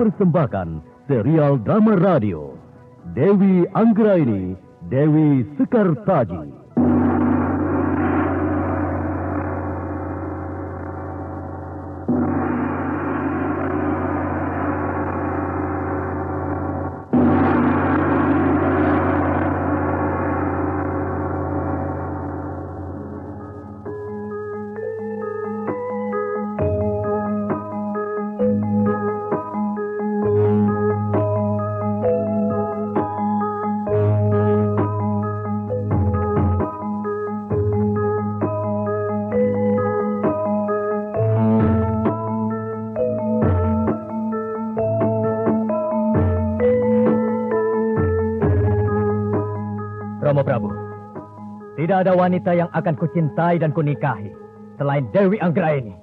mempersembahkan serial drama radio Dewi Anggraini, Dewi Sekartaji. Romo Prabu, tidak ada wanita yang akan kucintai dan kunikahi selain Dewi Anggraini.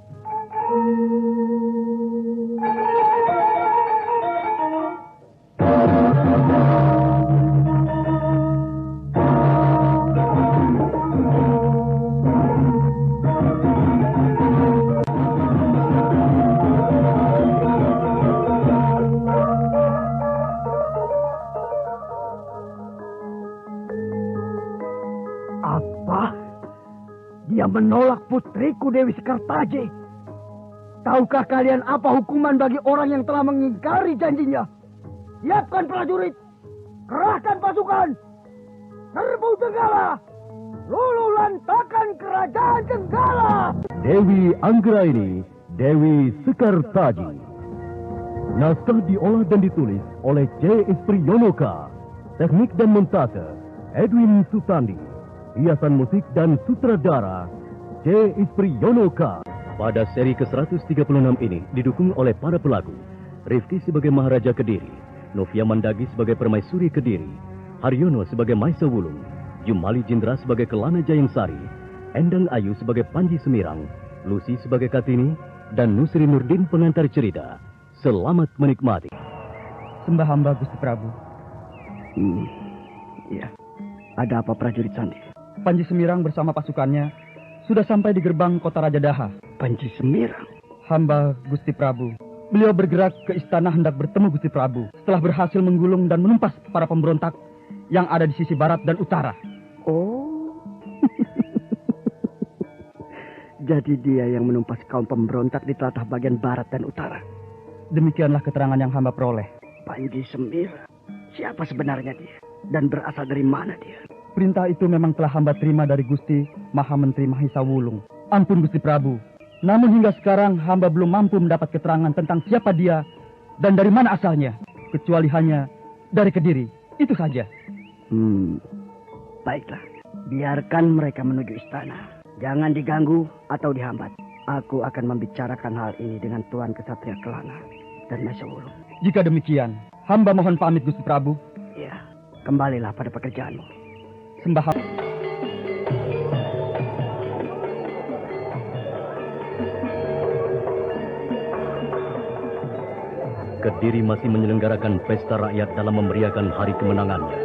Dia menolak putriku Dewi Sekartaji. Tahukah kalian apa hukuman bagi orang yang telah mengingkari janjinya? Siapkan prajurit, kerahkan pasukan, serbu Jenggala, luluh lantakan kerajaan Jenggala. Dewi Anggraini, Dewi Sekartaji. Naskah diolah dan ditulis oleh C. Isprionoka. Teknik dan montase Edwin Sutandi. Hiasan musik dan sutradara C. Isprionoka. Pada seri ke-136 ini didukung oleh para pelaku Rifki sebagai Maharaja Kediri, Novia Mandagi sebagai Permaisuri Kediri, Haryono sebagai Maisa Wulung, Jumali Jindra sebagai Kelana Jayangsari, Endang Ayu sebagai Panji Semirang, Lucy sebagai Kartini, dan Nusri Nurdin pengantar cerita. Selamat menikmati. Sembah hamba Gusti Prabu. Iya. Ada apa prajurit Sandi? Panji Semirang bersama pasukannya sudah sampai di gerbang kota Raja Daha. Panji Semirang? Hamba Gusti Prabu. Beliau bergerak ke istana hendak bertemu Gusti Prabu setelah berhasil menggulung dan menumpas para pemberontak yang ada di sisi barat dan utara. Oh. Jadi dia yang menumpas kaum pemberontak di tlatah bagian barat dan utara. Demikianlah keterangan yang hamba peroleh. Panji Semirang? Siapa sebenarnya dia? Dan berasal dari mana dia? Perintah itu memang telah hamba terima dari Gusti Maha Menteri Mahisa Wulung. Ampun Gusti Prabu. Namun hingga sekarang hamba belum mampu mendapat keterangan tentang siapa dia dan dari mana asalnya. Kecuali hanya dari Kediri. Itu saja. Baiklah. Biarkan mereka menuju istana. Jangan diganggu atau dihambat. Aku akan membicarakan hal ini dengan Tuan Kesatria Kelana dan Mahisa Wulung. Jika demikian, hamba mohon pamit Gusti Prabu. Ya, kembalilah pada pekerjaanmu. Sembah. Kediri masih menyelenggarakan pesta rakyat dalam memeriahkan hari kemenangannya.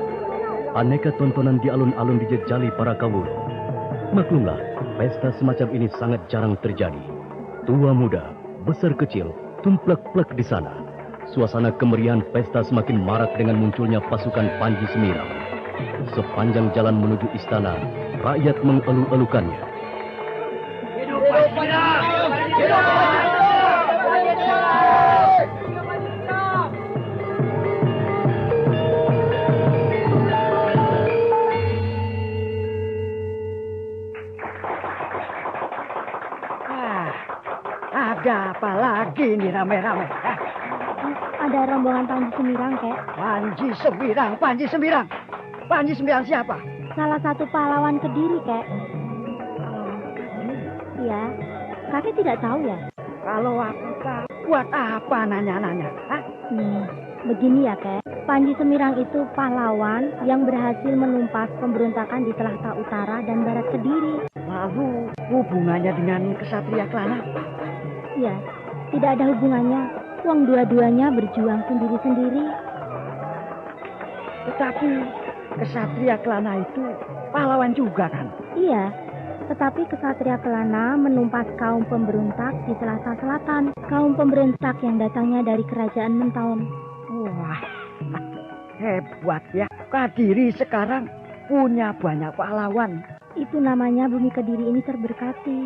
Aneka tontonan di alun-alun dijejali para kawula. Maklumlah, pesta semacam ini sangat jarang terjadi. Tua muda, besar kecil, tumplek-plek di sana. Suasana kemeriahan pesta semakin marak dengan munculnya pasukan Panji Semirang. Sepanjang jalan menuju istana, rakyat mengeluh-elukannya. Hidup Panji Semirang! Hidup Panji! Ada apa lagi nih rame-rame? Ada rombongan Panji Semirang, Kek. Panji Semirang, Panji Semirang. Panji Semirang siapa? Salah satu pahlawan Kediri, Kek. Iya, kakek tidak tahu ya? Kalau aku tahu, buat apa nanya-nanya? Begini ya, Kek. Panji Semirang itu pahlawan yang berhasil menumpas pemberontakan di Tlatah Utara dan Barat Kediri. Lalu hubungannya dengan Kesatria Kelana? Iya, tidak ada hubungannya. Wong dua-duanya berjuang sendiri-sendiri. Tetapi Kesatria Kelana itu pahlawan juga kan? Iya, Tetapi kesatria Kelana menumpas kaum pemberontak di Selasa Selatan. Kaum pemberontak yang datangnya dari kerajaan Mentaun. Wah, hebat ya. Kadiri sekarang punya banyak pahlawan. Itu namanya bumi Kediri ini terberkati.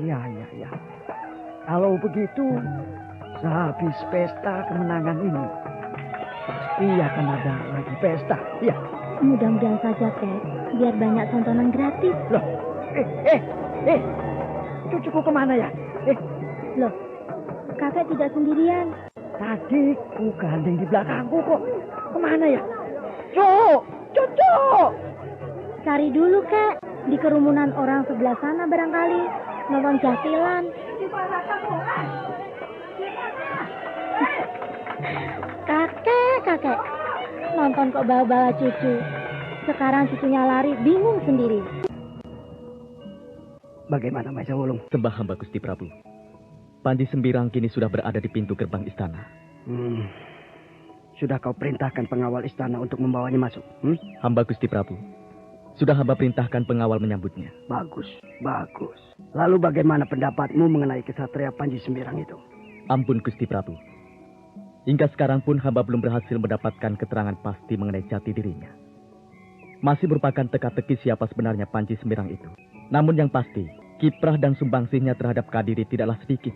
Iya. Kalau begitu, sehabis pesta kemenangan ini, pasti akan ada lagi pesta. Ya. Mudah-mudahan saja, Kek. Biar banyak tontonan gratis. Loh, cucuku kemana ya? Loh, kakek tidak sendirian. Tadi ku gandeng di belakangku kok. Kemana ya? Cucu! Cari dulu, Kek. Di kerumunan orang sebelah sana barangkali. Nonton jasilan. Kakek. Nonton kok bala-bala cucu. Sekarang cucunya lari, bingung sendiri. Bagaimana Maisa Wulung? Sembah hamba Gusti Prabu. Panji Sembirang kini sudah berada di pintu gerbang istana. Sudah kau perintahkan pengawal istana untuk membawanya masuk? Hamba Gusti Prabu. Sudah hamba perintahkan pengawal menyambutnya. Bagus. Lalu bagaimana pendapatmu mengenai kesatria Panji Sembirang itu? Ampun Gusti Prabu. Hingga sekarang pun hamba belum berhasil mendapatkan keterangan pasti mengenai jati dirinya. Masih merupakan teka-teki siapa sebenarnya Panji Sembirang itu. Namun yang pasti, kiprah dan sumbangsihnya terhadap Kadiri tidaklah sedikit.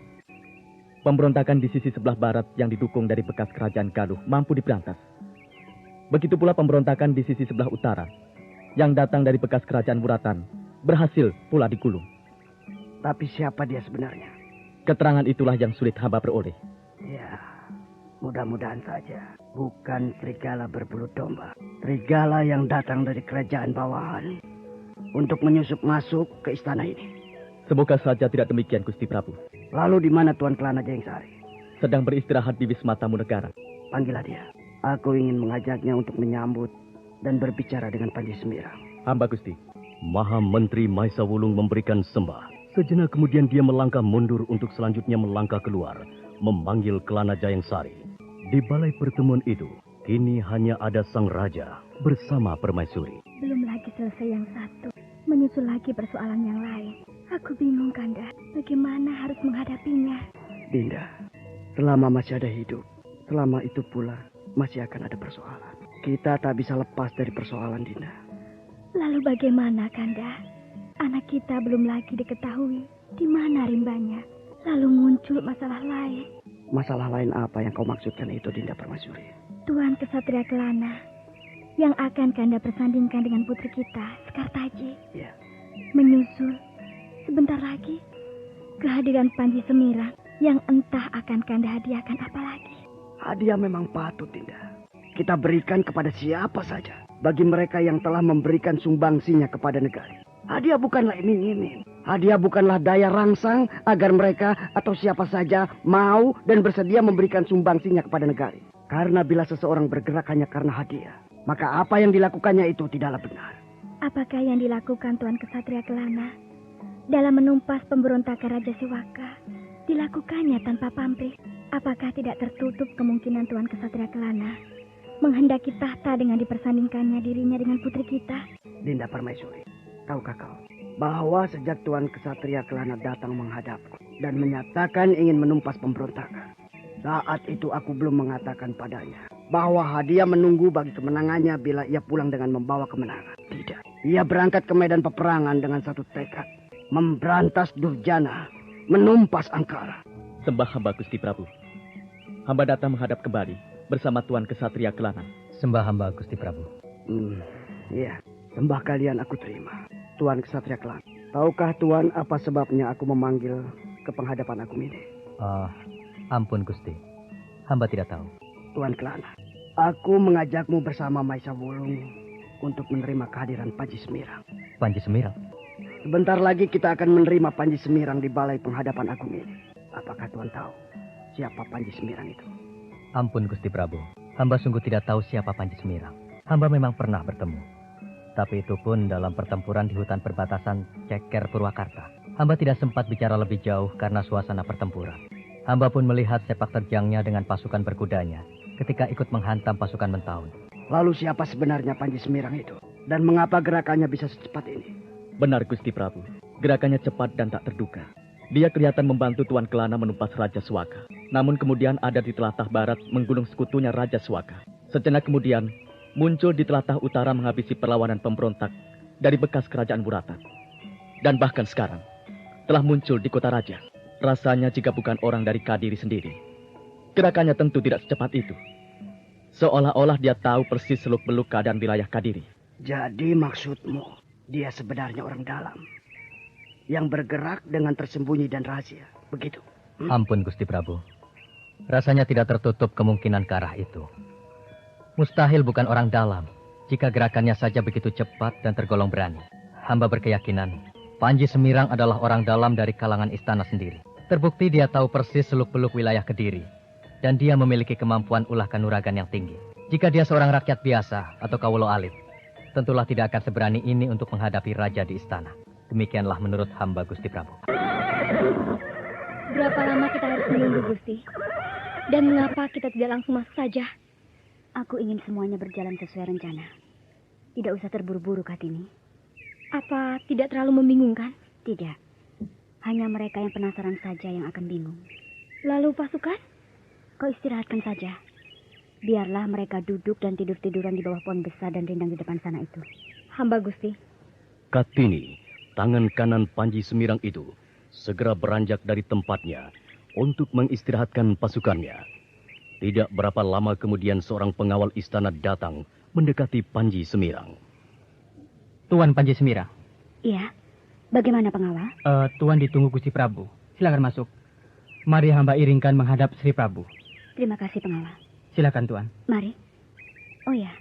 Pemberontakan di sisi sebelah barat yang didukung dari bekas kerajaan Galuh mampu diberantas. Begitu pula pemberontakan di sisi sebelah utara yang datang dari bekas kerajaan Wuratan berhasil pula digulung. Tapi siapa dia sebenarnya? Keterangan itulah yang sulit hamba peroleh. Ya, mudah-mudahan saja. Bukan serigala berbulu domba. Serigala yang datang dari kerajaan bawahan untuk menyusup masuk ke istana ini. Semoga saja tidak demikian Gusti Prabu. Lalu di mana Tuan Kelana Jayangsari? Sedang beristirahat di Wisma Tamu Negara. Panggillah dia. Aku ingin mengajaknya untuk menyambut dan berbicara dengan Panji Sembirang. Hamba Gusti. Maha Menteri Maisa Wulung memberikan sembah. Sejenak kemudian dia melangkah mundur untuk selanjutnya melangkah keluar, memanggil Kelana Jayangsari. Di balai pertemuan itu, kini hanya ada sang raja bersama permaisuri. Belum lagi selesai yang satu. Menyusul lagi persoalan yang lain. Aku bingung, Kanda. Bagaimana harus menghadapinya? Dinda, selama masih ada hidup, selama itu pula masih akan ada persoalan. Kita tak bisa lepas dari persoalan, Dinda. Lalu bagaimana, Kanda? Anak kita belum lagi diketahui di mana rimbanya. Lalu muncul masalah lain. Masalah lain apa yang kau maksudkan itu, Dinda Permaisuri? Tuan Kesatria Kelana yang akan Kanda persandingkan dengan putri kita, Sekartaji. Ya. Menyusul sebentar lagi kehadiran Panji Sembirang yang entah akan Kanda hadiahkan apa lagi. Hadiah memang patut, Dinda. Kita berikan kepada siapa saja. Bagi mereka yang telah memberikan sumbangsinya kepada negara. Hadiah bukanlah iming-iming. Hadiah bukanlah daya rangsang agar mereka atau siapa saja mau dan bersedia memberikan sumbangsinya kepada negara. Karena bila seseorang bergerak hanya karena hadiah, maka apa yang dilakukannya itu tidaklah benar. Apakah yang dilakukan Tuan Kesatria Kelana dalam menumpas pemberontakan Raja Sewaka dilakukannya tanpa pamrih? Apakah tidak tertutup kemungkinan Tuan Kesatria Kelana menghendaki tahta dengan dipersandingkannya dirinya dengan putri kita? Dinda Permaisuri, tahukah kau bahwa sejak Tuan Kesatria Kelana datang menghadapku dan menyatakan ingin menumpas pemberontakan, saat itu aku belum mengatakan padanya bahwa hadiah menunggu bagi kemenangannya bila ia pulang dengan membawa kemenangan. Tidak. Ia berangkat ke medan peperangan dengan satu tekad. Memberantas Durjana, menumpas Angkara. Sembah hamba Gusti Prabu. Hamba datang menghadap kembali bersama Tuan Kesatria Kelana. Sembah hamba Gusti Prabu. Iya, sembah kalian aku terima. Tuan Kesatria Kelana. Tahukah Tuan apa sebabnya aku memanggil ke penghadapan aku ini? Ampun Gusti. Hamba tidak tahu. Tuan Kelana, aku mengajakmu bersama Maisa Wulung untuk menerima kehadiran Panji Sembirang. Panji Sembirang? Sebentar lagi kita akan menerima Panji Sembirang di balai penghadapan agung ini. Apakah Tuan tahu siapa Panji Sembirang itu? Ampun Gusti Prabu. Hamba sungguh tidak tahu siapa Panji Sembirang. Hamba memang pernah bertemu. Tapi itu pun dalam pertempuran di hutan perbatasan Ceker Purwakarta. Hamba tidak sempat bicara lebih jauh karena suasana pertempuran. Hamba pun melihat sepak terjangnya dengan pasukan berkudanya ketika ikut menghantam pasukan Mentaun. Lalu siapa sebenarnya Panji Sembirang itu? Dan mengapa gerakannya bisa secepat ini? Benar Gusti Prabu. Gerakannya cepat dan tak terduga. Dia kelihatan membantu Tuan Kelana menumpas Raja Swaka. Namun kemudian ada di telatah barat menggunung sekutunya Raja Swaka. Sejenak kemudian muncul di telatah utara menghabisi perlawanan pemberontak dari bekas kerajaan Wuratan. Dan bahkan sekarang telah muncul di kota Raja. Rasanya jika bukan orang dari Kadiri sendiri, gerakannya tentu tidak secepat itu. Seolah-olah dia tahu persis seluk-beluk keadaan wilayah Kadiri. Jadi maksudmu, dia sebenarnya orang dalam yang bergerak dengan tersembunyi dan rahasia, begitu? Ampun Gusti Prabu. Rasanya tidak tertutup kemungkinan ke arah itu. Mustahil bukan orang dalam jika gerakannya saja begitu cepat dan tergolong berani. Hamba berkeyakinan Panji Semirang adalah orang dalam dari kalangan istana sendiri. Terbukti dia tahu persis seluk-beluk wilayah Kediri. Dan dia memiliki kemampuan ulah kanuragan yang tinggi. Jika dia seorang rakyat biasa atau kawulo alit, tentulah tidak akan seberani ini untuk menghadapi raja di istana. Demikianlah menurut hamba Gusti Prabu. Berapa lama kita harus menunggu, Gusti? Dan mengapa kita tidak langsung masuk saja? Aku ingin semuanya berjalan sesuai rencana. Tidak usah terburu-buru, Kartini. Apa tidak terlalu membingungkan? Tidak. Hanya mereka yang penasaran saja yang akan bingung. Lalu pasukan? Kau istirahatkan saja. Biarlah mereka duduk dan tidur-tiduran di bawah pohon besar dan rindang di depan sana itu. Hamba Gusti. Kartini, tangan kanan Panji Semirang itu segera beranjak dari tempatnya untuk mengistirahatkan pasukannya. Tidak berapa lama kemudian seorang pengawal istana datang mendekati Panji Semirang. Tuan Panji Semirang. Iya. Bagaimana pengawal? Tuan ditunggu Gusti Prabu. Silakan masuk. Mari hamba iringkan menghadap Sri Prabu. Terima kasih pengawal. Silakan Tuan. Mari. Oh ya,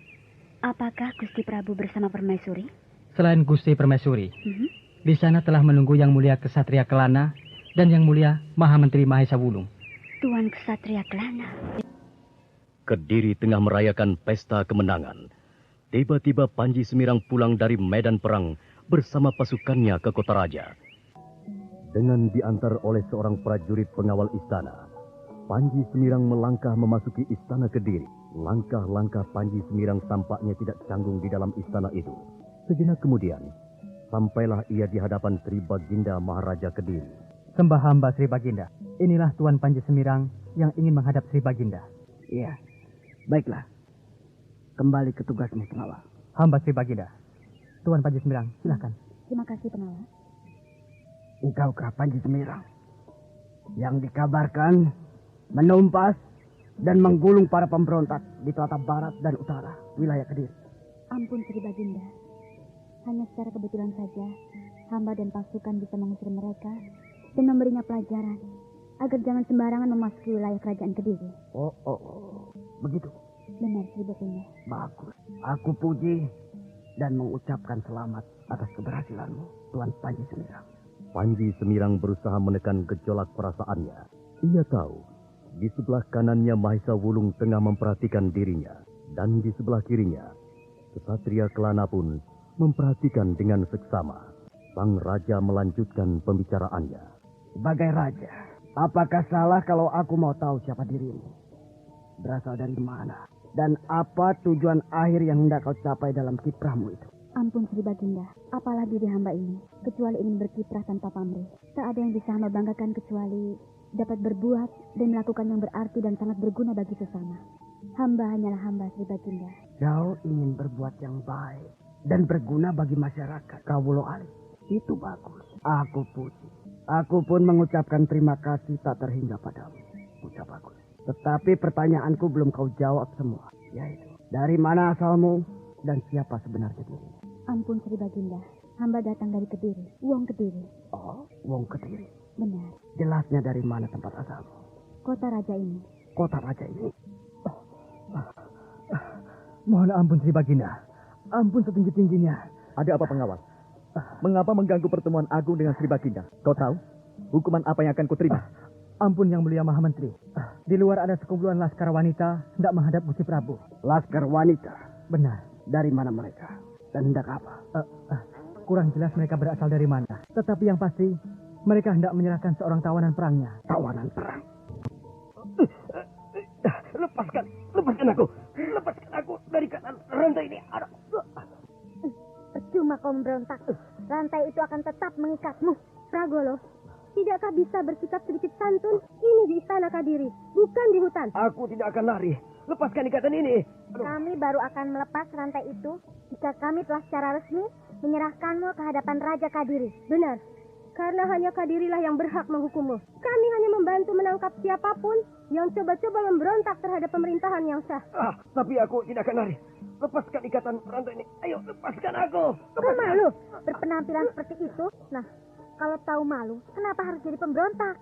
apakah Gusti Prabu bersama Permaisuri? Selain Gusti Permaisuri, di sana telah menunggu Yang Mulia Kesatria Kelana dan Yang Mulia Maha Menteri Mahesa Wulung. Tuan Kesatria Kelana. Kediri tengah merayakan pesta kemenangan. Tiba-tiba Panji Semirang pulang dari medan perang bersama pasukannya ke kota raja. Dengan diantar oleh seorang prajurit pengawal istana, Panji Semirang melangkah memasuki istana Kediri. Langkah-langkah Panji Semirang tampaknya tidak canggung di dalam istana itu. Sejenak kemudian, sampailah ia di hadapan Sri Baginda Maharaja Kediri. Sembah hamba Sri Baginda. Inilah Tuan Panji Semirang yang ingin menghadap Sri Baginda. Iya, baiklah. Kembali ke tugasmu, pengawal. Hamba Sri Baginda. Tuan Panji Semirang, silakan. Terima kasih pengawal. Engkaukah Panji Semirang yang dikabarkan menumpas dan menggulung para pemberontak di tlatah barat dan utara wilayah Kediri? Ampun Sri Baginda. Hanya secara kebetulan saja hamba dan pasukan bisa mengusir mereka dan memberinya pelajaran agar jangan sembarangan memasuki wilayah kerajaan Kediri. Oh, begitu. Benar Sri Baginda. Bagus. Aku puji dan mengucapkan selamat atas keberhasilanmu, Tuan Panji Semirang. Panji Semirang berusaha menekan gejolak perasaannya. Ia tahu di sebelah kanannya Mahesa Wulung tengah memperhatikan dirinya, dan di sebelah kirinya Kesatria Kelana pun memperhatikan dengan seksama. Sang raja melanjutkan pembicaraannya. Sebagai raja, apakah salah kalau aku mau tahu siapa dirimu? Berasal dari mana? Dan apa tujuan akhir yang hendak kau capai dalam kiprahmu itu? Ampun Sri Baginda, apalah diri hamba ini, kecuali ingin berkiprah tanpa pamrih. Tak ada yang bisa hamba banggakan kecuali dapat berbuat dan melakukan yang berarti dan sangat berguna bagi sesama. Hamba hanyalah hamba Sri Baginda. Kau ingin berbuat yang baik dan berguna bagi masyarakat kawulo alit. Itu bagus. Aku puji. Aku pun mengucapkan terima kasih tak terhingga padamu. Ucap bagus. Tetapi pertanyaanku belum kau jawab semua. Yaitu, dari mana asalmu dan siapa sebenarnya dirimu? Ampun Sri Baginda, hamba datang dari Kediri, Wong Kediri. Oh, Wong Kediri. Benar. Jelasnya dari mana tempat asalmu? Kota raja ini. Kota raja ini. Mohon ampun Sri Baginda. Ampun setinggi-tingginya. Ada apa pengawal? Mengapa mengganggu pertemuan agung dengan Sri Baginda? Kau tahu hukuman apa yang akan kuterima? Ampun Yang Mulia Maha Menteri. Di luar ada sekumpulan laskar wanita hendak menghadap Gusti Prabu. Laskar wanita? Benar. Dari mana mereka? Dan hendak apa? Kurang jelas mereka berasal dari mana. Tetapi yang pasti, mereka hendak menyerahkan seorang tawanan perangnya. Tawanan perang? Lepaskan aku. Lepaskan aku dari kanan rantai ini. Percuma kau memberontak. rantai itu akan tetap mengikatmu. Pragolo, tidakkah bisa bersikap sedikit santun? Ini di istana Kadiri, bukan di hutan. Aku tidak akan lari. Lepaskan ikatan ini. Kami baru akan melepas rantai itu jika kami telah secara resmi menyerahkanmu ke hadapan Raja Kadiri. Benar, karena hanya Kadirilah yang berhak menghukummu. Kami hanya membantu menangkap siapapun yang coba-coba memberontak terhadap pemerintahan yang sah. Tapi aku tidak akan lari. Lepaskan ikatan rantai ini. Ayo, lepaskan aku. Kau malu berpenampilan seperti itu? Nah, kalau tahu malu, kenapa harus jadi pemberontak?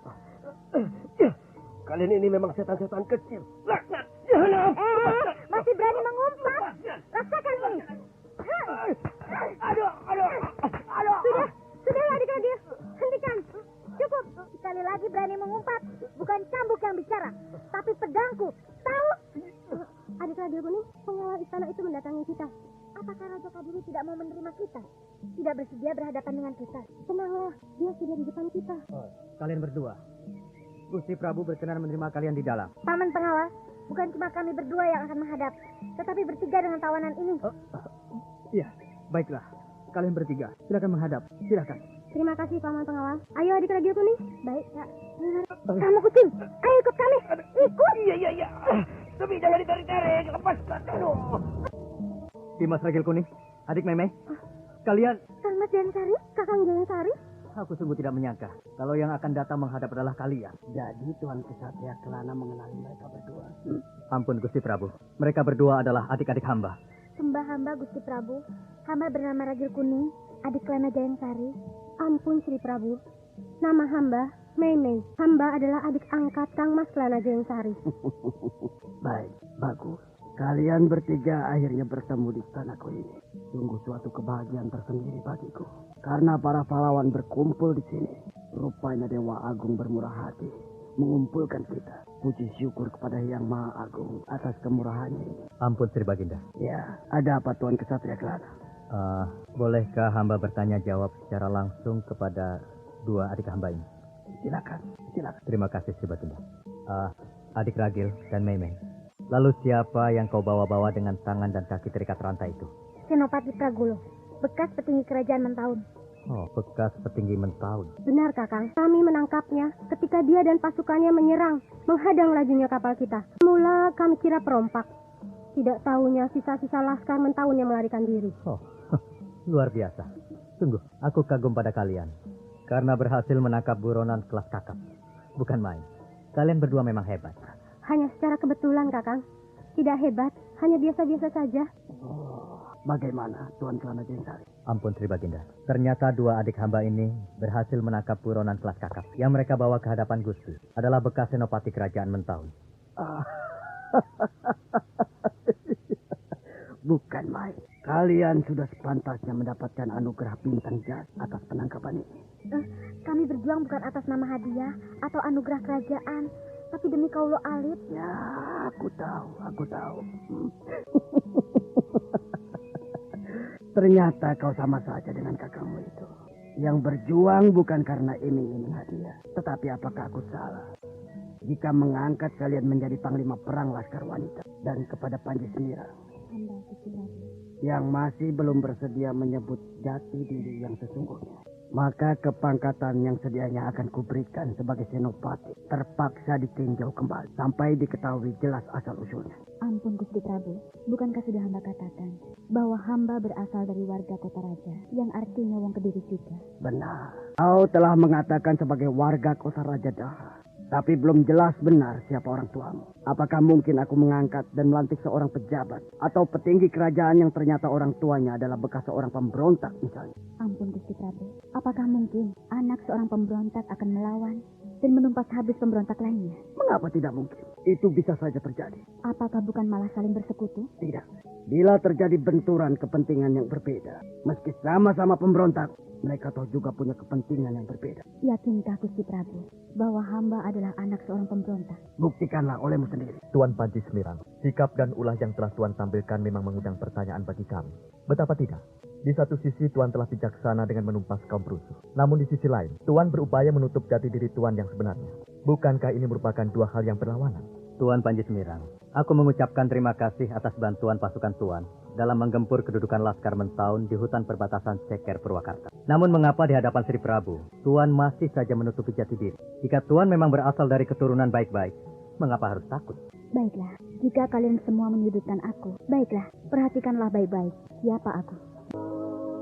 Kalian ini memang setan-setan kecil. Laknat. Jahanam. Masih berani mengumpat? Rasakan ini. Aduh. Sudah adik Agil. Hentikan. Cukup. Sekali lagi berani mengumpat. Bukan cambuk yang bicara, tapi pedangku. Tahu? Adik Agil Kuning, pengawal istana itu mendatangi kita. Apakah Raja Kadiri tidak mau menerima kita? Tidak bersedia berhadapan dengan kita? Tenanglah, dia sudah di depan kita. Kalian berdua. Gusti Prabu berkenan menerima kalian di dalam. Paman pengawal, bukan cuma kami berdua yang akan menghadap, tetapi bertiga dengan tawanan ini. Iya, baiklah. Kalian bertiga, silakan menghadap. Silakan. Terima kasih Paman Pengawal. Ayo adik Ragil Kuning. Baik, Kak. Kamu kucing, ayo ikut kami. Ikut. Iya. Tapi jangan ditarik-tarik. Lepaskan. Aduh. Dimas Ragil Kuning, adik Memeh. Kalian... Kang Mas Jayansari, Kakang Jayansari. Aku sungguh tidak menyangka kalau yang akan datang menghadap adalah kalian. Jadi Tuan Kesatria Kelana mengenali mereka berdua. Ampun Gusti Prabu. Mereka berdua adalah adik-adik hamba. Sembah hamba Gusti Prabu. Hamba bernama Ragil Kuning, adik Kelana Jayansari. Ampun Sri Prabu. Nama hamba Mei. Hamba adalah adik angkat Kang Mas Kelana Jayansari. Baik, bagus. Kalian bertiga akhirnya bertemu di istanaku ini. Sungguh suatu kebahagiaan tersendiri bagiku. Karena para pahlawan berkumpul di sini. Rupanya Dewa Agung bermurah hati mengumpulkan kita. Puji syukur kepada Yang Maha Agung atas kemurahannya ini. Ampun Sri Baginda. Ya, ada apa Tuan Kesatria Kelana? Bolehkah hamba bertanya jawab secara langsung kepada dua adik hamba ini? Silakan. Terima kasih Sri Baginda. Adik Ragil dan Memeh. Lalu siapa yang kau bawa-bawa dengan tangan dan kaki terikat rantai itu? Senopati Pragolo, bekas petinggi kerajaan Mentaun. Oh, bekas petinggi Mentaun. Benar Kakang, kami menangkapnya ketika dia dan pasukannya menyerang, menghadang lajunya kapal kita. Mula kami kira perompak. Tidak tahunya sisa-sisa laskar Mentaun yang melarikan diri. Oh, luar biasa. Sungguh, aku kagum pada kalian. Karena berhasil menangkap buronan kelas kakap. Bukan main. Kalian berdua memang hebat. Hanya secara kebetulan, Kakang. Tidak hebat, hanya biasa-biasa saja. Oh, bagaimana Tuan Kelana Jayansari? Ampun Sri Baginda. Ternyata dua adik hamba ini berhasil menangkap buronan kelas kakap. Yang mereka bawa ke hadapan Gusti adalah bekas senopati kerajaan Mentaun. Bukan main. Kalian sudah sepantasnya mendapatkan anugerah bintang jas atas penangkapan ini. Kami berjuang bukan atas nama hadiah atau anugerah kerajaan, tapi demi kaulo alit. Ya, aku tahu. Ternyata kau sama saja dengan kakakmu itu. Yang berjuang bukan karena iming-iming hadiah. Tetapi apakah aku salah jika mengangkat kalian menjadi panglima perang laskar wanita? Dan kepada Panji Semirang yang masih belum bersedia menyebut jati diri yang sesungguhnya, maka kepangkatan yang sedianya akan kuberikan sebagai senopati terpaksa ditinjau kembali sampai diketahui jelas asal-usulnya. Ampun Gusti Prabu, bukankah sudah hamba katakan bahwa hamba berasal dari warga kota raja, yang artinya wong Kediri juga? Benar, kau telah mengatakan sebagai warga kota Raja Daha. Tapi belum jelas benar siapa orang tuamu. Apakah mungkin aku mengangkat dan melantik seorang pejabat atau petinggi kerajaan yang ternyata orang tuanya adalah bekas seorang pemberontak misalnya? Ampun Gusti Prabu, apakah mungkin anak seorang pemberontak akan melawan dan menumpas habis pemberontak lainnya? Mengapa tidak mungkin? Itu bisa saja terjadi. Apakah bukan malah saling bersekutu? Tidak. Bila terjadi benturan kepentingan yang berbeda, meski sama-sama pemberontak, mereka toh juga punya kepentingan yang berbeda. Yakinkah Gusti Prabu bahwa hamba adalah anak seorang pemberontak? Buktikanlah olehmu sendiri. Tuan Panji Semirang, sikap dan ulah yang telah Tuan tampilkan memang mengundang pertanyaan bagi kami. Betapa tidak? Di satu sisi Tuan telah bijaksana dengan menumpas kaum perusuh. Namun di sisi lain, Tuan berupaya menutup jati diri Tuan yang sebenarnya. Bukankah ini merupakan dua hal yang berlawanan? Tuan Panji Semirang, aku mengucapkan terima kasih atas bantuan pasukan Tuan dalam menggempur kedudukan Laskar Mentaun di hutan perbatasan Ceker, Purwakarta. Namun mengapa di hadapan Sri Prabu, Tuan masih saja menutupi jati diri? Jika Tuan memang berasal dari keturunan baik-baik, mengapa harus takut? Baiklah, jika kalian semua menyudutkan aku, baiklah, perhatikanlah baik-baik siapa aku.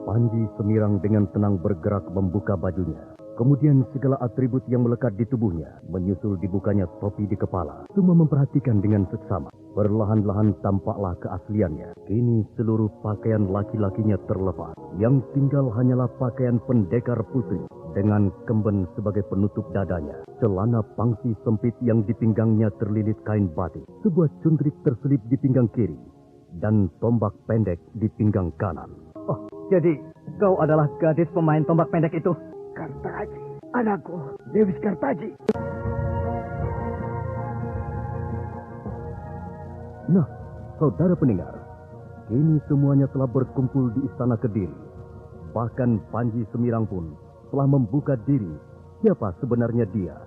Panji Semirang dengan tenang bergerak membuka bajunya. Kemudian segala atribut yang melekat di tubuhnya menyusul dibukanya topi di kepala. Semua memperhatikan dengan seksama. Perlahan-lahan tampaklah keasliannya. Kini seluruh pakaian laki-lakinya terlepas. Yang tinggal hanyalah pakaian pendekar putri dengan kemben sebagai penutup dadanya. Celana pangsi sempit yang di pinggangnya terlilit kain batik. Sebuah cundrik terselip di pinggang kiri dan tombak pendek di pinggang kanan. Oh, jadi kau adalah gadis pemain tombak pendek itu? Kartaji, anakku, Dewi Kartaji. Nah, saudara pendengar, kini semuanya telah berkumpul di Istana Kediri. Bahkan Panji Semirang pun telah membuka diri siapa sebenarnya dia.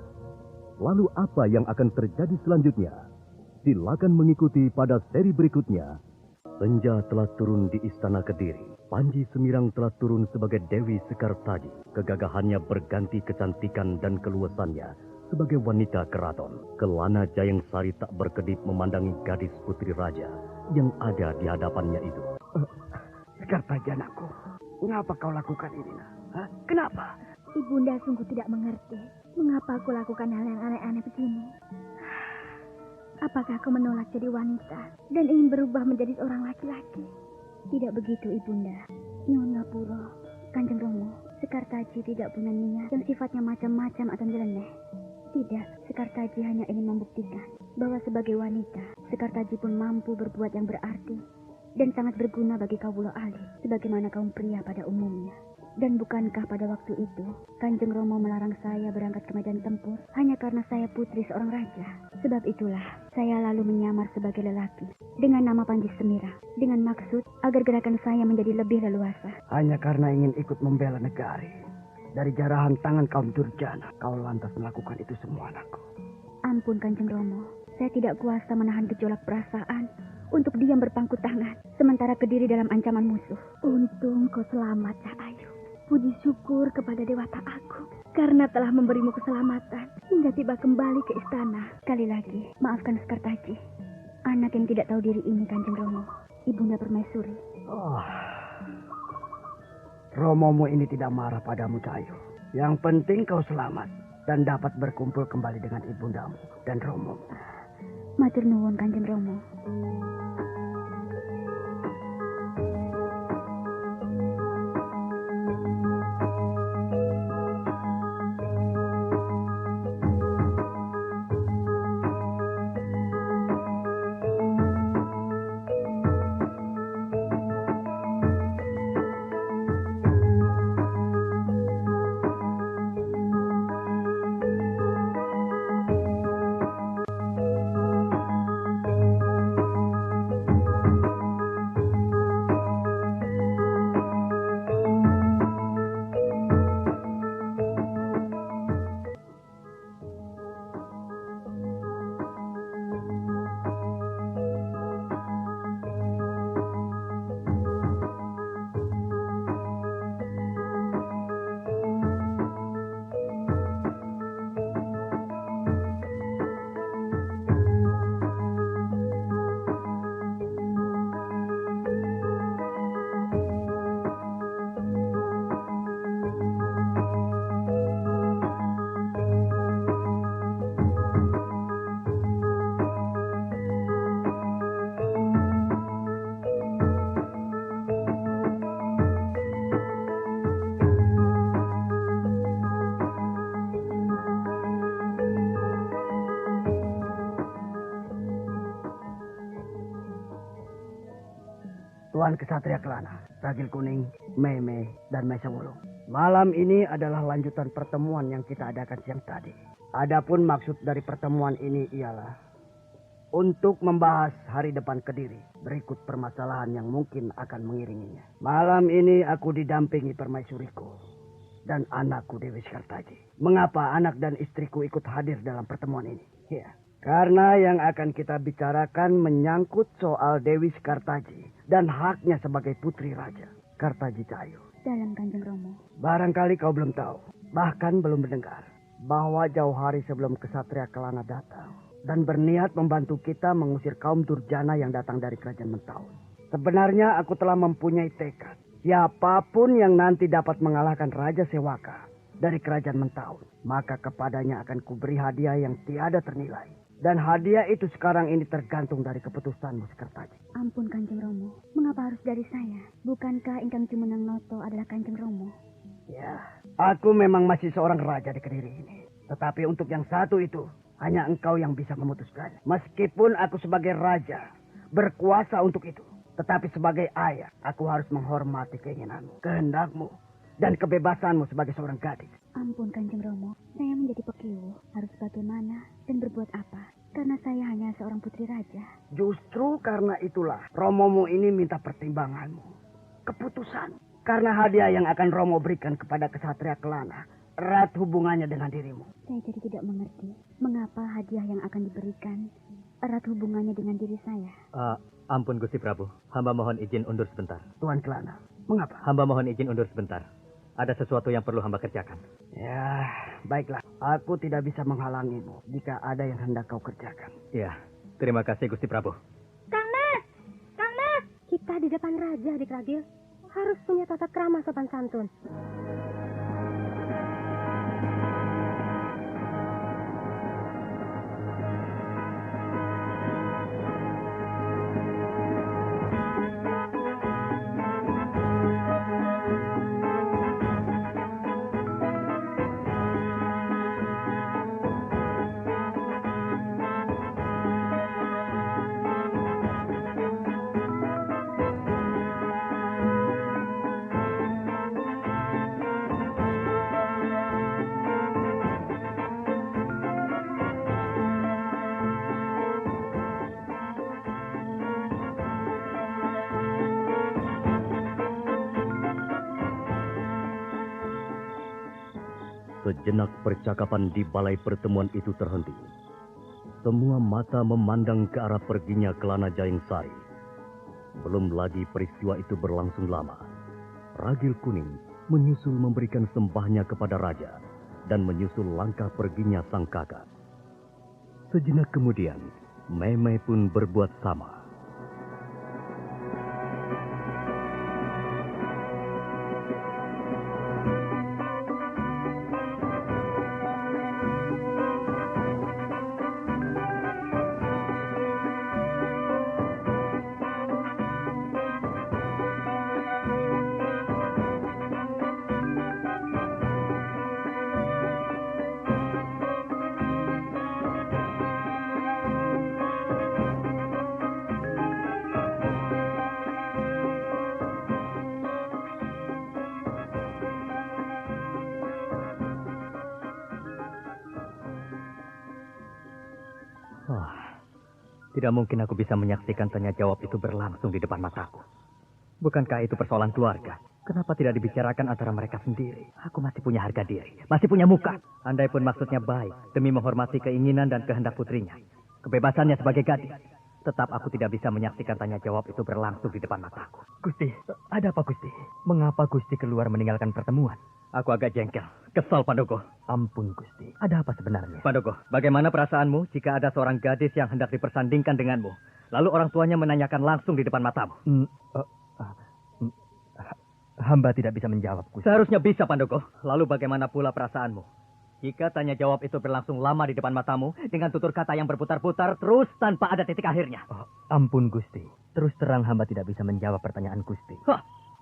Lalu apa yang akan terjadi selanjutnya? Silakan mengikuti pada seri berikutnya. Senja telah turun di Istana Kediri. Panji Semirang telah turun sebagai Dewi Sekartaji. Kegagahannya berganti kecantikan dan keluasannya sebagai wanita keraton. Kelana Jayeng Sari tak berkedip memandangi gadis putri raja yang ada di hadapannya itu. Sekartaji anakku, mengapa kau lakukan ini, nak? Hah? Kenapa? Ibunda sungguh tidak mengerti mengapa aku lakukan hal yang aneh-aneh begini. Apakah kau menolak jadi wanita dan ingin berubah menjadi seorang laki-laki? Tidak begitu, Ibunda. Nyuwun ngapura, Kanjeng Romo. Sekartaji tidak punya niat yang sifatnya macam-macam atau nyeleneh. Tidak, Sekartaji hanya ingin membuktikan bahwa sebagai wanita, Sekartaji pun mampu berbuat yang berarti dan sangat berguna bagi kawula alit, sebagaimana kaum pria pada umumnya. Dan bukankah pada waktu itu, Kanjeng Romo melarang saya berangkat ke medan tempur hanya karena saya putri seorang raja? Sebab itulah, saya lalu menyamar sebagai lelaki dengan nama Panji Semirang, dengan maksud agar gerakan saya menjadi lebih leluasa. Hanya karena ingin ikut membela negari. Dari jarahan tangan kaum durjana, kau lantas melakukan itu semua, anakku. Ampun, Kanjeng Romo. Saya tidak kuasa menahan gejolak perasaan untuk diam berpangku tangan, sementara Kediri dalam ancaman musuh. Untung kau selamat, Cak Ayu. Puji syukur kepada Dewata Agung karena telah memberimu keselamatan hingga tiba kembali ke istana. Sekali lagi, maafkan Sekartaji. Anak yang tidak tahu diri ini, Kanjeng Romo. Ibunda Permaisuri. Oh, Romomu ini tidak marah padamu, Cahayu. Yang penting kau selamat dan dapat berkumpul kembali dengan ibundamu dan Romo. Matur nuwun, Kanjeng Romo. Tuan Kesatria Kelana, Ragil Kuning, Mei, dan Maisa Wulung. Malam ini adalah lanjutan pertemuan yang kita adakan siang tadi. Adapun maksud dari pertemuan ini ialah untuk membahas hari depan Kediri berikut permasalahan yang mungkin akan mengiringinya. Malam ini aku didampingi permaisuriku dan anakku Dewi Sekartaji. Mengapa anak dan istriku ikut hadir dalam pertemuan ini? Ya, karena yang akan kita bicarakan menyangkut soal Dewi Sekartaji dan haknya sebagai putri raja. Kartaji Cahayu Dalam, Kanjeng Romo. Barangkali kau belum tahu, bahkan belum mendengar, bahwa jauh hari sebelum kesatria Kelana datang dan berniat membantu kita mengusir kaum Durjana yang datang dari kerajaan Mentaun. Sebenarnya aku telah mempunyai tekad. Siapapun yang nanti dapat mengalahkan Raja Sewaka dari kerajaan Mentaun, maka kepadanya akan kuberi hadiah yang tiada ternilai. Dan hadiah itu sekarang ini tergantung dari keputusanmu, Sekertaji. Ampun, Kanjeng Romo. Mengapa harus dari saya? Bukankah Ingkang Jumenang Noto adalah Kanjeng Romo? Ya, aku memang masih seorang raja di Kediri ini. Tetapi untuk yang satu itu, hanya engkau yang bisa memutuskan. Meskipun aku sebagai raja, berkuasa untuk itu. Tetapi sebagai ayah, aku harus menghormati keinginanmu, kehendakmu, dan kebebasanmu sebagai seorang gadis. Ampun, Kanjeng Romo. Saya menjadi pekiwuh. Harus bagaimana dan berbuat apa? Karena saya hanya seorang putri raja. Justru karena itulah Romomu ini minta pertimbanganmu, keputusan. Karena hadiah yang akan Romo berikan kepada kesatria Kelana erat hubungannya dengan dirimu. Saya jadi tidak mengerti mengapa hadiah yang akan diberikan erat hubungannya dengan diri saya. Ampun Gusti Prabu, hamba mohon izin undur sebentar. Tuan Kelana, mengapa? Hamba mohon izin undur sebentar. Ada sesuatu yang perlu hamba kerjakan. Ya, baiklah. Aku tidak bisa menghalangimu jika ada yang hendak kau kerjakan. Ya, terima kasih Gusti Prabu. Kang Mas! Kang Mas! Kita di depan raja, Adik Ragil. Harus punya tata krama sopan santun. Sejenak percakapan di balai pertemuan itu terhenti. Semua mata memandang ke arah perginya Kelana Jayeng Sari. Belum lagi peristiwa itu berlangsung lama. Ragil Kuning menyusul memberikan sembahnya kepada raja dan menyusul langkah perginya sang kakak. Sejenak kemudian, Meme pun berbuat sama. Tidak mungkin aku bisa menyaksikan tanya jawab itu berlangsung di depan mataku. Bukankah itu persoalan keluarga? Kenapa tidak dibicarakan antara mereka sendiri? Aku masih punya harga diri, masih punya muka. Andai pun maksudnya baik, demi menghormati keinginan dan kehendak putrinya, kebebasannya sebagai gadis, tetap aku tidak bisa menyaksikan tanya jawab itu berlangsung di depan mataku. Gusti, ada apa Gusti? Mengapa Gusti keluar meninggalkan pertemuan? Aku agak jengkel, kesal Pandoko. Ampun Gusti, ada apa sebenarnya? Pandoko, bagaimana perasaanmu jika ada seorang gadis yang hendak dipersandingkan denganmu, lalu orang tuanya menanyakan langsung di depan matamu? Hamba tidak bisa menjawab, Gusti. Seharusnya bisa, Pandoko. Lalu bagaimana pula perasaanmu jika tanya jawab itu berlangsung lama di depan matamu dengan tutur kata yang berputar-putar terus tanpa ada titik akhirnya? Ampun Gusti, terus terang hamba tidak bisa menjawab pertanyaan Gusti.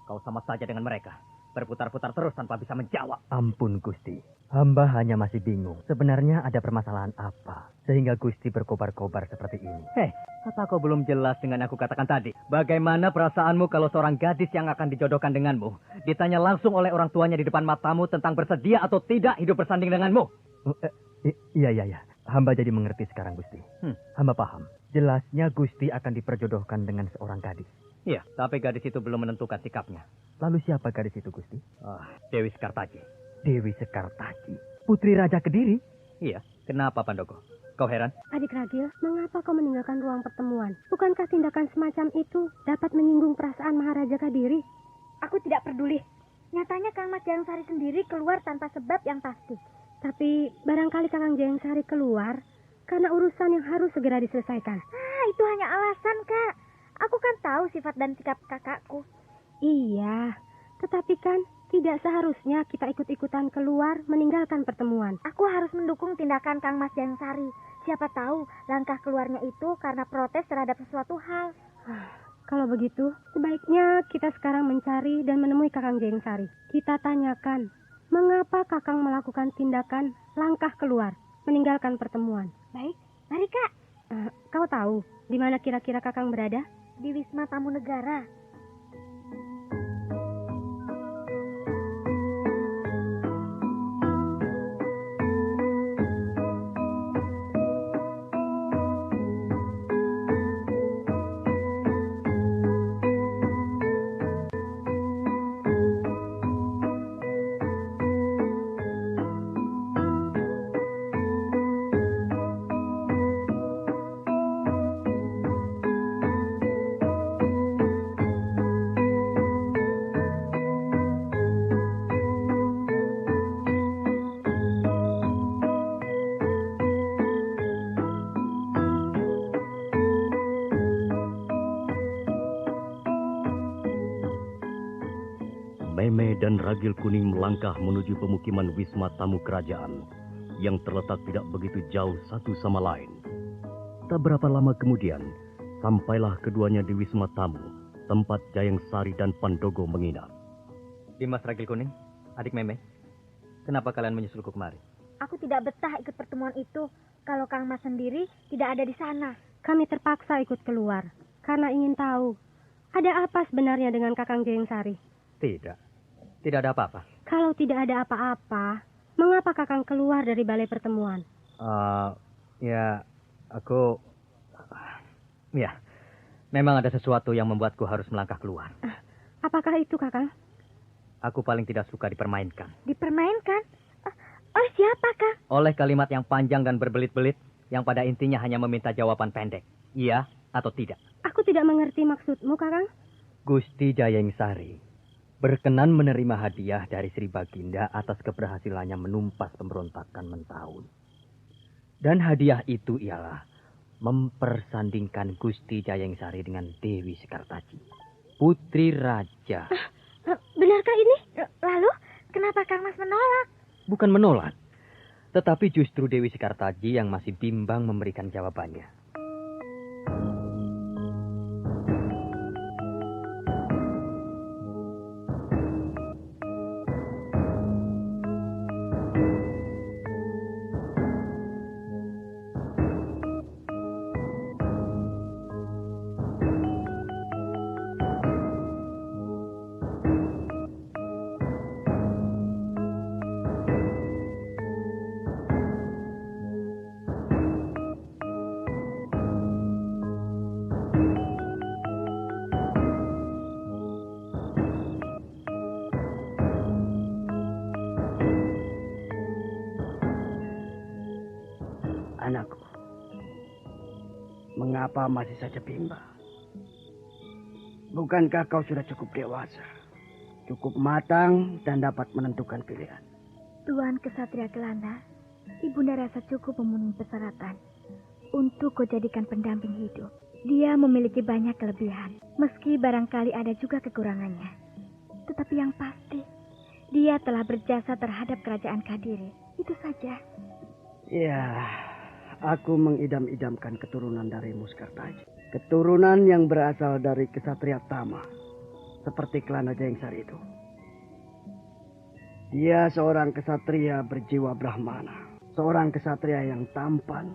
Kau sama saja dengan mereka. Berputar-putar terus tanpa bisa menjawab. Ampun Gusti, hamba hanya masih bingung. Sebenarnya ada permasalahan apa sehingga Gusti berkobar-kobar seperti ini? Apa kau belum jelas dengan aku katakan tadi? Bagaimana perasaanmu kalau seorang gadis yang akan dijodohkan denganmu ditanya langsung oleh orang tuanya di depan matamu tentang bersedia atau tidak hidup bersanding denganmu? Iya. Hamba jadi mengerti sekarang Gusti. Hamba paham. Jelasnya Gusti akan diperjodohkan dengan seorang gadis. Iya, tapi gadis itu belum menentukan sikapnya. Lalu siapa gadis itu, Gusti? Dewi Sekartaji. Dewi Sekartaji? Putri Raja Kediri? Iya, kenapa Pandoko? Kau heran? Adik Ragil, mengapa kau meninggalkan ruang pertemuan? Bukankah tindakan semacam itu dapat menyinggung perasaan Maharaja Kadiri? Aku tidak peduli. Nyatanya Kang Mas Jayangsari sendiri keluar tanpa sebab yang pasti. Tapi barangkali Kakang Jayangsari keluar karena urusan yang harus segera diselesaikan. Itu hanya alasan, Kak. Aku kan tahu sifat dan sikap kakakku. Iya, tetapi kan tidak seharusnya kita ikut-ikutan keluar meninggalkan pertemuan. Aku harus mendukung tindakan Kang Mas Jayangsari. Siapa tahu langkah keluarnya itu karena protes terhadap sesuatu hal. Kalau begitu, sebaiknya kita sekarang mencari dan menemui Kakang Jayangsari. Kita tanyakan, mengapa Kakang melakukan tindakan langkah keluar, meninggalkan pertemuan. Baik, mari Kak. Kau tahu di mana kira-kira Kakang berada? Di Wisma Tamu Negara. Meme dan Ragil Kuning melangkah menuju pemukiman Wisma Tamu Kerajaan yang terletak tidak begitu jauh satu sama lain. Tak berapa lama kemudian, sampailah keduanya di Wisma Tamu, tempat Jayangsari dan Pandogo menginap. Dimas Ragil Kuning, adik Meme, kenapa kalian menyusulku kemari? Aku tidak betah ikut pertemuan itu kalau Kang Mas sendiri tidak ada di sana. Kami terpaksa ikut keluar karena ingin tahu ada apa sebenarnya dengan Kakang Jayangsari. Tidak ada apa-apa. Kalau tidak ada apa-apa, mengapa Kakang keluar dari balai pertemuan? Memang ada sesuatu yang membuatku harus melangkah keluar. Apakah itu, Kakang? Aku paling tidak suka dipermainkan. Dipermainkan? Oleh siapa, Kang? Oleh kalimat yang panjang dan berbelit-belit, yang pada intinya hanya meminta jawaban pendek. Iya atau tidak. Aku tidak mengerti maksudmu, Kakang. Gusti Jayangsari berkenan menerima hadiah dari Sri Baginda atas keberhasilannya menumpas pemberontakan Mentahun. Dan hadiah itu ialah mempersandingkan Gusti Jayangsari dengan Dewi Sekartaji, putri raja. Benarkah ini? Lalu, kenapa Kang Mas menolak? Bukan menolak, tetapi justru Dewi Sekartaji yang masih bimbang memberikan jawabannya. Anakku, mengapa masih saja bimbang? Bukankah kau sudah cukup dewasa, cukup matang dan dapat menentukan pilihan? Tuan Kesatria Kelana, Ibunda rasa cukup memenuhi persyaratan untuk kau jadikan pendamping hidup. Dia memiliki banyak kelebihan, meski barangkali ada juga kekurangannya. Tetapi yang pasti, dia telah berjasa terhadap kerajaan Kadiri. Itu saja. Ya, aku mengidam-idamkan keturunan darimu Sekartaji. Keturunan yang berasal dari kesatria Tama, seperti Kelana Jayangsari itu. Dia seorang kesatria berjiwa Brahmana. Seorang kesatria yang tampan,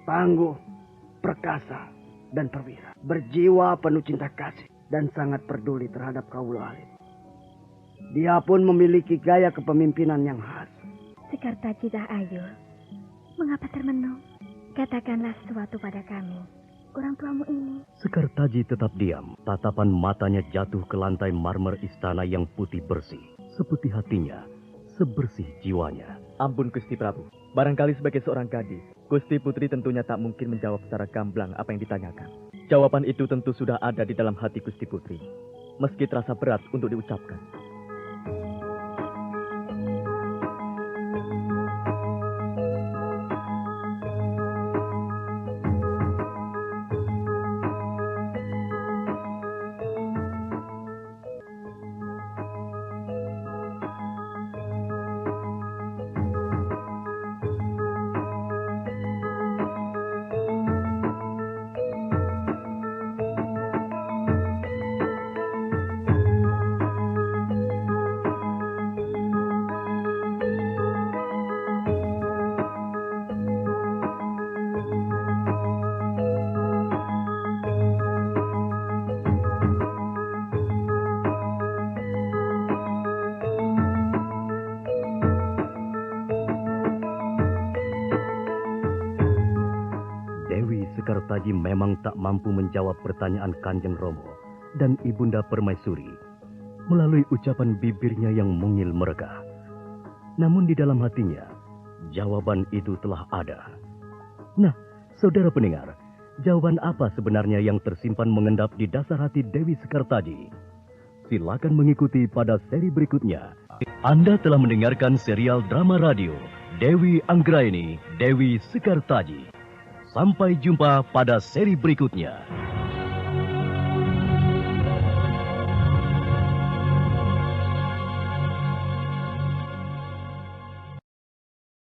tangguh, perkasa, dan perwira. Berjiwa penuh cinta kasih dan sangat peduli terhadap kaum alim. Dia pun memiliki gaya kepemimpinan yang khas. Sekartaji Ayu, mengapa termenung? Katakanlah sesuatu pada kami, orang tuamu ini. Sekartaji tetap diam. Tatapan matanya jatuh ke lantai marmer istana yang putih bersih. Seputih hatinya, sebersih jiwanya. Ampun Gusti Prabu, barangkali sebagai seorang gadis, Gusti Putri tentunya tak mungkin menjawab secara gamblang apa yang ditanyakan. Jawaban itu tentu sudah ada di dalam hati Gusti Putri, meski terasa berat untuk diucapkan. Sekartaji memang tak mampu menjawab pertanyaan Kanjeng Romo dan Ibunda Permaisuri melalui ucapan bibirnya yang mungil mereka. Namun di dalam hatinya, jawaban itu telah ada. Nah, saudara pendengar, jawaban apa sebenarnya yang tersimpan mengendap di dasar hati Dewi Sekartaji? Silakan mengikuti pada seri berikutnya. Anda telah mendengarkan serial drama radio Dewi Anggraini, Dewi Sekartaji. Sampai jumpa pada seri berikutnya.